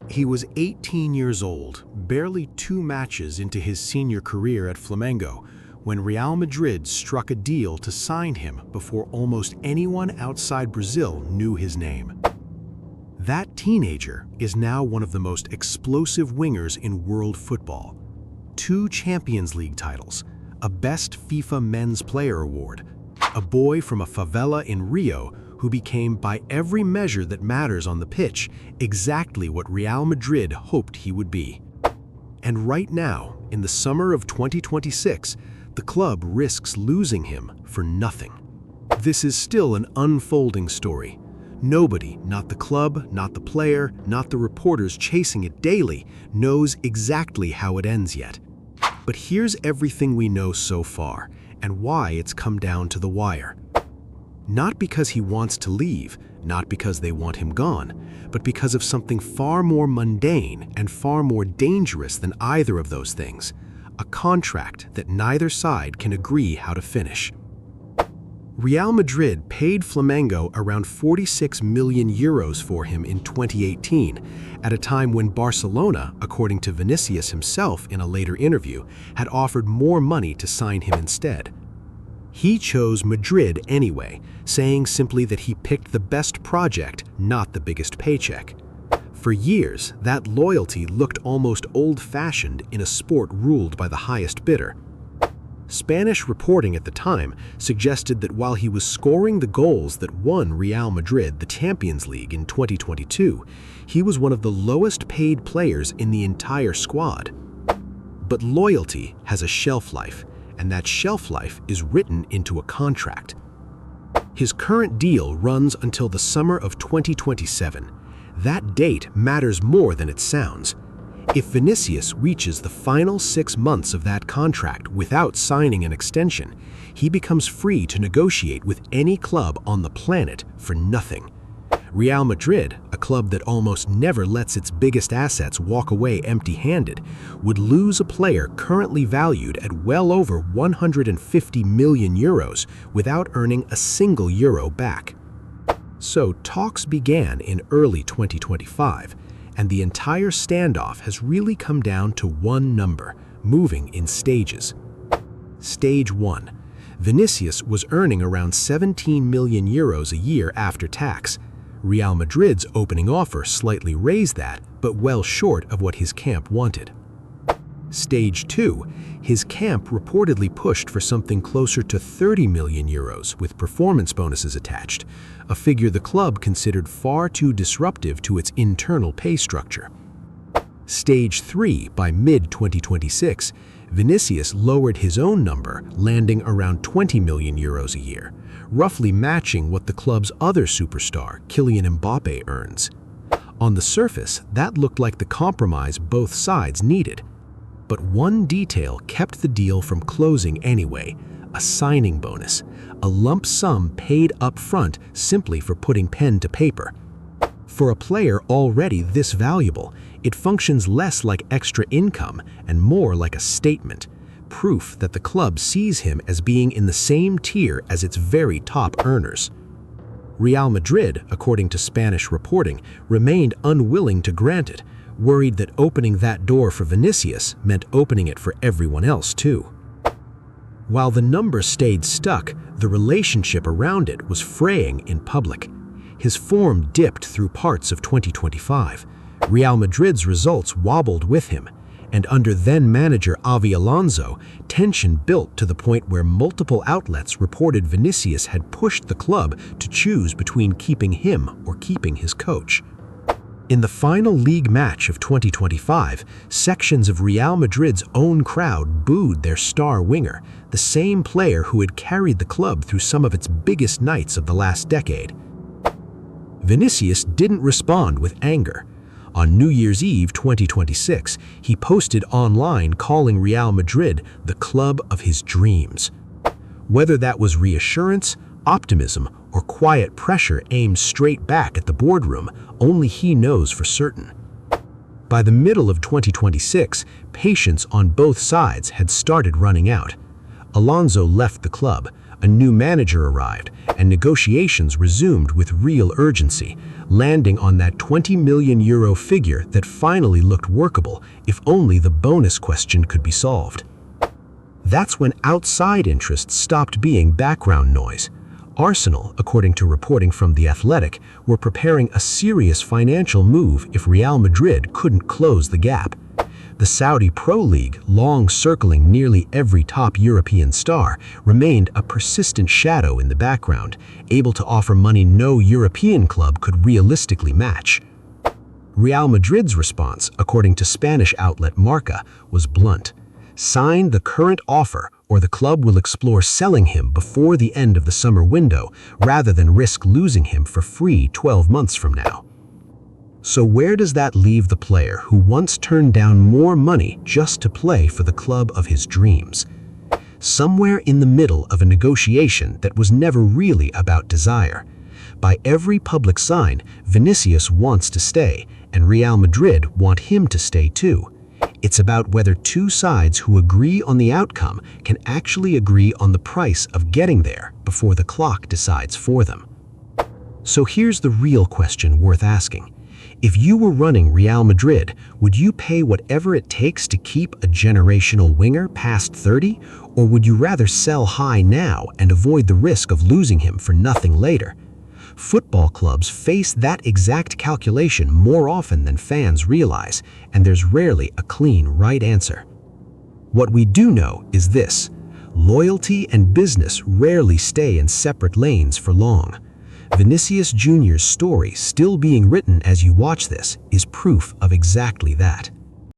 He was 18 years old, barely 2 matches into his senior career at Flamengo, when Real Madrid struck a deal to sign him before almost anyone outside Brazil knew his name. That teenager is now one of the most explosive wingers in world football. 2 Champions League titles, a Best FIFA Men's Player Award, a boy from a favela in Rio who became, by every measure that matters on the pitch, exactly what Real Madrid hoped he would be. And right now, in the summer of 2026, the club risks losing him for nothing. This is still an unfolding story. Nobody, not the club, not the player, not the reporters chasing it daily, knows exactly how it ends yet. But here's everything we know so far, and why it's come down to the wire. Not because he wants to leave, not because they want him gone, but because of something far more mundane and far more dangerous than either of those things, a contract that neither side can agree how to finish. Real Madrid paid Flamengo around 46 million euros for him in 2018, at a time when Barcelona, according to Vinícius himself in a later interview, had offered more money to sign him instead. He chose Madrid anyway, saying simply that he picked the best project, not the biggest paycheck. For years, that loyalty looked almost old-fashioned in a sport ruled by the highest bidder. Spanish reporting at the time suggested that while he was scoring the goals that won Real Madrid the Champions League in 2022, he was one of the lowest-paid players in the entire squad. But loyalty has a shelf life, and that shelf life is written into a contract. His current deal runs until the summer of 2027. That date matters more than it sounds. If Vinícius reaches the final 6 months of that contract without signing an extension, he becomes free to negotiate with any club on the planet for nothing. Real Madrid, a club that almost never lets its biggest assets walk away empty-handed, would lose a player currently valued at well over 150 million euros without earning a single euro back. So talks began in early 2025, and the entire standoff has really come down to one number, moving in stages. Stage 1. Vinícius was earning around 17 million euros a year after tax. Real Madrid's opening offer slightly raised that, but well short of what his camp wanted. Stage 2, his camp reportedly pushed for something closer to 30 million euros with performance bonuses attached, a figure the club considered far too disruptive to its internal pay structure. Stage 3, by mid-2026, Vinícius lowered his own number, landing around 20 million euros a year, roughly matching what the club's other superstar, Kylian Mbappé, earns. On the surface, that looked like the compromise both sides needed. But one detail kept the deal from closing anyway: a signing bonus, a lump sum paid up front simply for putting pen to paper. For a player already this valuable, it functions less like extra income and more like a statement, proof that the club sees him as being in the same tier as its very top earners. Real Madrid, according to Spanish reporting, remained unwilling to grant it, worried that opening that door for Vinícius meant opening it for everyone else too. While the number stayed stuck, the relationship around it was fraying in public. His form dipped through parts of 2025. Real Madrid's results wobbled with him, and under then-manager Xabi Alonso, tension built to the point where multiple outlets reported Vinícius had pushed the club to choose between keeping him or keeping his coach. In the final league match of 2025, sections of Real Madrid's own crowd booed their star winger, the same player who had carried the club through some of its biggest nights of the last decade. Vinícius didn't respond with anger. On New Year's Eve 2026, he posted online calling Real Madrid the club of his dreams. Whether that was reassurance, optimism, or quiet pressure aimed straight back at the boardroom, only he knows for certain. By the middle of 2026, patience on both sides had started running out. Alonso left the club, a new manager arrived, and negotiations resumed with real urgency, landing on that €20 million figure that finally looked workable if only the bonus question could be solved. That's when outside interests stopped being background noise. Arsenal, according to reporting from The Athletic, were preparing a serious financial move if Real Madrid couldn't close the gap. The Saudi Pro League, long circling nearly every top European star, remained a persistent shadow in the background, able to offer money no European club could realistically match. Real Madrid's response, according to Spanish outlet Marca, was blunt. Sign the current offer, or the club will explore selling him before the end of the summer window, rather than risk losing him for free 12 months from now. So where does that leave the player who once turned down more money just to play for the club of his dreams? Somewhere in the middle of a negotiation that was never really about desire. By every public sign, Vinícius wants to stay, and Real Madrid want him to stay too. It's about whether two sides who agree on the outcome can actually agree on the price of getting there before the clock decides for them. So here's the real question worth asking. If you were running Real Madrid, would you pay whatever it takes to keep a generational winger past 30, or would you rather sell high now and avoid the risk of losing him for nothing later? Football clubs face that exact calculation more often than fans realize, and there's rarely a clean right answer. What we do know is this: loyalty and business rarely stay in separate lanes for long. Vinícius Jr.'s story, still being written as you watch this, is proof of exactly that.